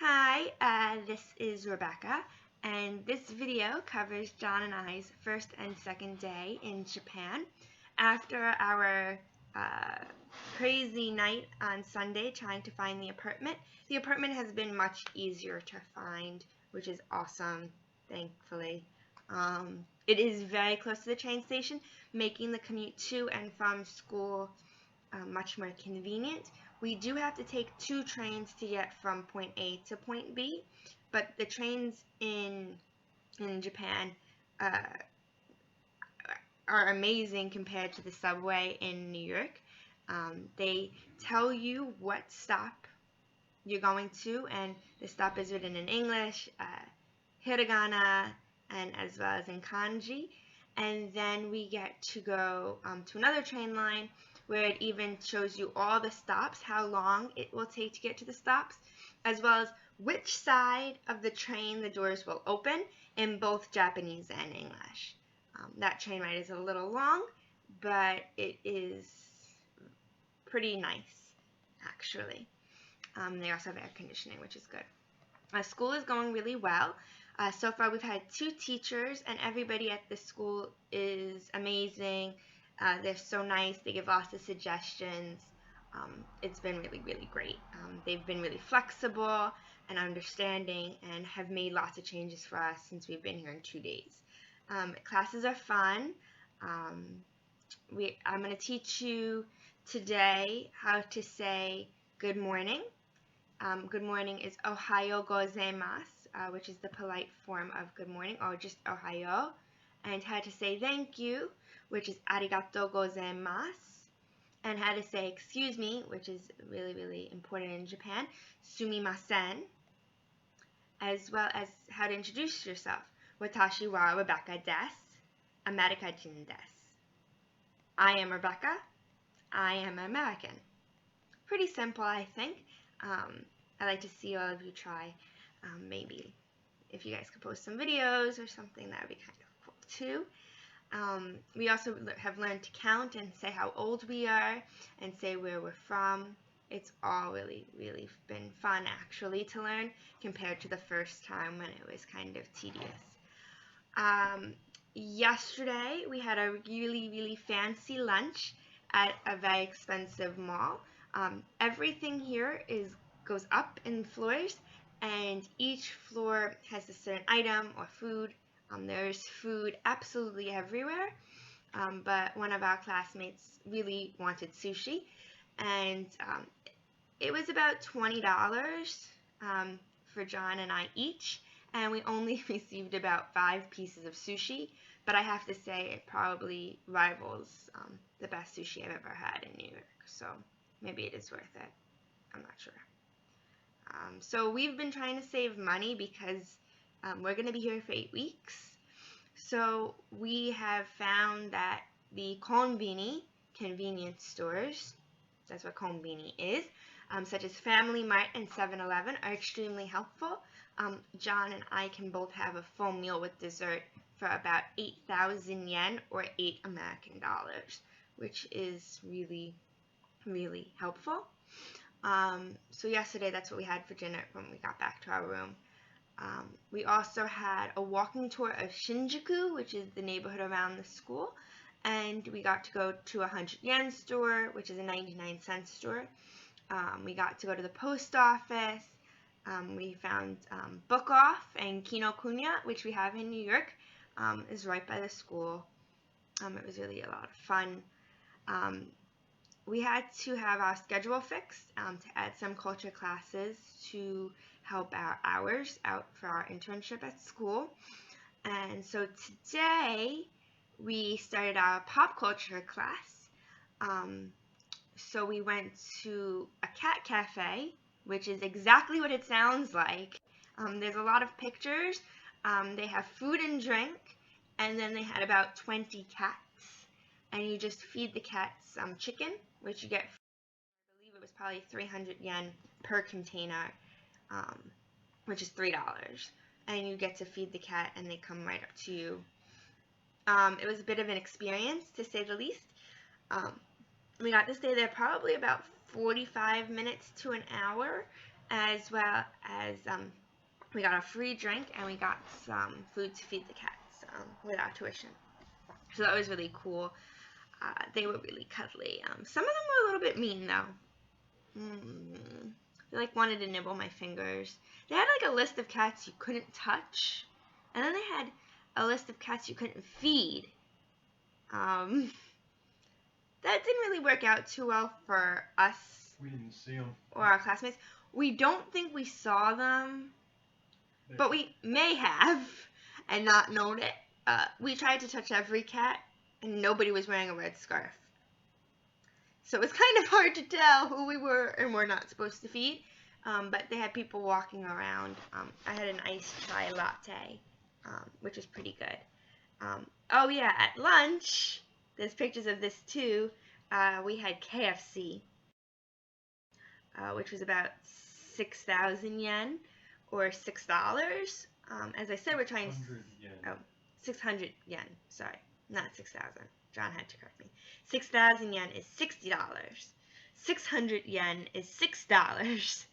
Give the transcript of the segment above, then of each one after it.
Hi, this is Rebecca, and this video covers John and I's first and second day in Japan. After our uh, crazy night on Sunday trying to find the apartment has been much easier to find, which is awesome, thankfully. It is very close to the train station, making the commute to and from school much more convenient. We do have to take two trains to get from point A to point B, but the trains in Japan uh, are amazing compared to the subway in New York. They tell you what stop you're going to, and the stop is written in English, hiragana, and as well as in kanji. And then we get to go to another train line where it even shows you all the stops, how long it will take to get to the stops, as well as which side of the train the doors will open in both Japanese and English. That train ride is a little long, but it is pretty nice, actually. They also have air conditioning, which is good. School is going really well. So far we've had 2 teachers, and everybody at the school is amazing. They're so nice. They give lots of suggestions. It's been really, really great. They've been really flexible and understanding and have made lots of changes for us since we've been here in 2 days. Classes are fun. I'm going to teach you today how to say good morning. Good morning is Ohayo gozaimasu, which is the polite form of good morning, or just Ohayo. And how to say thank you, which is arigatou gozaimasu. And how to say excuse me, which is really, really important in Japan, sumimasen. As well as how to introduce yourself. Watashi wa Rebecca desu, American desu. I am Rebecca. I am American. Pretty simple, I think. I'd like to see all of you try. Maybe if you guys could post some videos or something, that would be kind of cool too. We also have learned to count and say how old we are and say where we're from. It's all really, really been fun actually to learn compared to the first time when it was kind of tedious. Yesterday we had a really, really fancy lunch at a very expensive mall. Everything here goes up in floors, and each floor has a certain item or food. There's food absolutely everywhere, but one of our classmates really wanted sushi, and it was about $20 for John and I each, and we only received about 5 pieces of sushi, but I have to say it probably rivals the best sushi I've ever had in New York, so maybe it is worth it. I'm not sure. So we've been trying to save money because we're going to be here for 8 weeks. So we have found that the konbini, convenience stores, that's what konbini is, such as Family Mart and 7-Eleven, are extremely helpful. John and I can both have a full meal with dessert for about 8,000 yen or $8 American, which is really, really helpful. So yesterday that's what we had for dinner when we got back to our room. We also had a walking tour of Shinjuku, which is the neighborhood around the school, and we got to go to a 100-yen store, which is a 99-cent store. We got to go to the post office. We found Book Off and Kinokuniya, which we have in New York, is right by the school. It was really a lot of fun. We had to have our schedule fixed to add some culture classes to help our hours out for our internship at school. And so today we started our pop culture class. So we went to a cat cafe, which is exactly what it sounds like. There's a lot of pictures. They have food and drink, and then they had about 20 cats. And you just feed the cats chicken, which you get, I believe it was probably 300 yen per container, which is $3. And you get to feed the cat, and they come right up to you. It was a bit of an experience, to say the least. We got to stay there probably about 45 minutes to an hour, as well as we got a free drink and we got some food to feed the cats without tuition. So that was really cool. They were really cuddly. Some of them were a little bit mean though. They like wanted to nibble my fingers. They had like a list of cats you couldn't touch, and then they had a list of cats you couldn't feed. That didn't really work out too well for us. We didn't see them. Or our classmates. We don't think we saw them, but we may have and not known it. We tried to touch every cat, and nobody was wearing a red scarf. So it was kind of hard to tell who we were and were not supposed to feed. But they had people walking around. I had an iced chai latte, which was pretty good. Oh yeah, at lunch, there's pictures of this too. We had KFC, which was about 6,000 yen, or $6. As I said, we're trying 600 yen. Sorry, not 6,000. John had to correct me. 6,000 yen is $60. 600 yen is $6.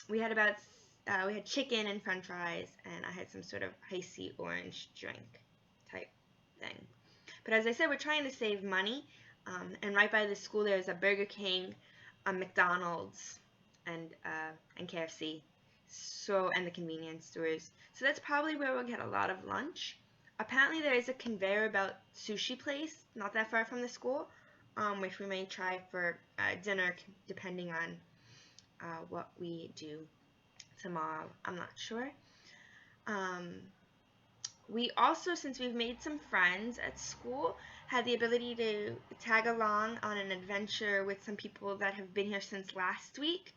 We had chicken and French fries, and I had some sort of icy orange drink type thing. But as I said, we're trying to save money, and right by the school there's a Burger King, a McDonald's, and KFC, and the convenience stores. So that's probably where we'll get a lot of lunch. Apparently there is a conveyor belt sushi place not that far from the school, which we may try for dinner depending on what we do tomorrow. I'm not sure. We also, since we've made some friends at school, had the ability to tag along on an adventure with some people that have been here since last week.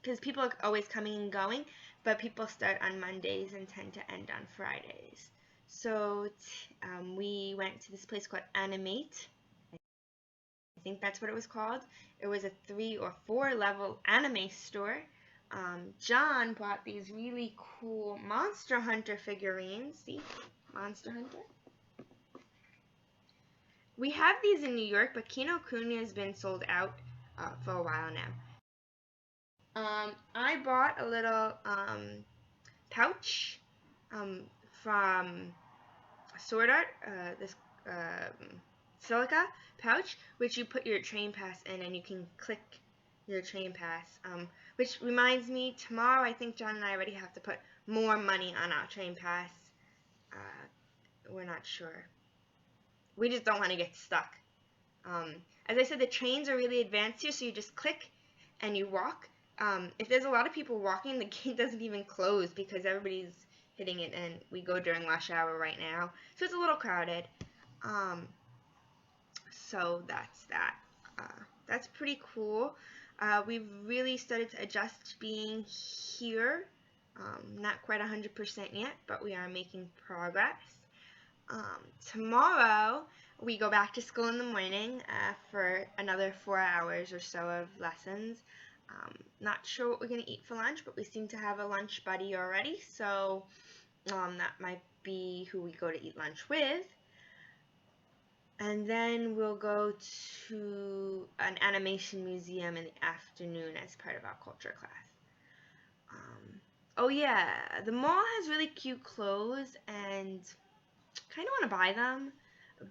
Because people are always coming and going, but people start on Mondays and tend to end on Fridays. So we went to this place called Animate. I think that's what it was called. It was a 3 or 4 level anime store. John bought these really cool Monster Hunter figurines. See? Monster Hunter. We have these in New York, but Kinokuniya has been sold out for a while now. I bought a little pouch from Sword Art, this silica pouch, which you put your train pass in and you can click your train pass. Which reminds me, tomorrow I think John and I already have to put more money on our train pass. We're not sure. We just don't want to get stuck. As I said, the trains are really advanced here, so you just click and you walk. If there's a lot of people walking, the gate doesn't even close because everybody's hitting it, and we go during rush hour right now, so it's a little crowded. So that's that. That's pretty cool. We've really started to adjust to being here. Not quite 100% yet, but we are making progress. Tomorrow we go back to school in the morning for another 4 hours or so of lessons. Not sure what we're going to eat for lunch, but we seem to have a lunch buddy already, so that might be who we go to eat lunch with. And then we'll go to an animation museum in the afternoon as part of our culture class. Oh yeah, the mall has really cute clothes and kind of want to buy them,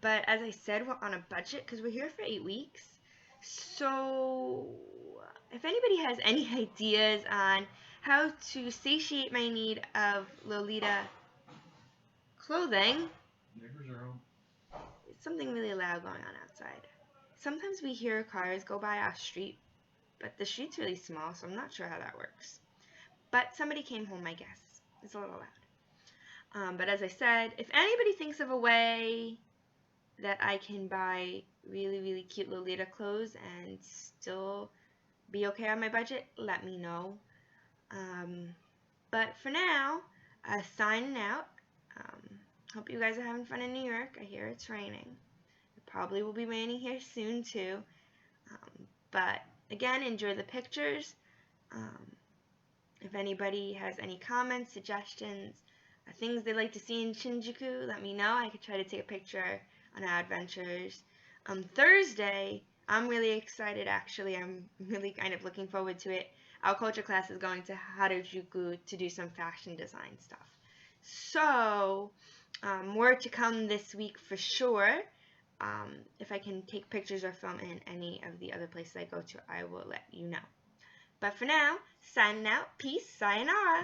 but as I said, we're on a budget because we're here for 8 weeks. So if anybody has any ideas on how to satiate my need of Lolita clothing, it's something really loud going on outside. Sometimes we hear cars go by our street, but the street's really small, so I'm not sure how that works. But somebody came home, I guess. It's a little loud. But as I said, if anybody thinks of a way that I can buy really, really cute Lolita clothes and still be okay on my budget, let me know. But for now, signing out. Hope you guys are having fun in New York. I hear it's raining. It probably will be raining here soon too. But again, enjoy the pictures. If anybody has any comments, suggestions, things they'd like to see in Shinjuku, let me know. I could try to take a picture on our adventures. Thursday, I'm really excited, actually. I'm really kind of looking forward to it. Our culture class is going to Harajuku to do some fashion design stuff. So, more to come this week for sure. If I can take pictures or film in any of the other places I go to, I will let you know. But for now, signing out. Peace. Sayonara.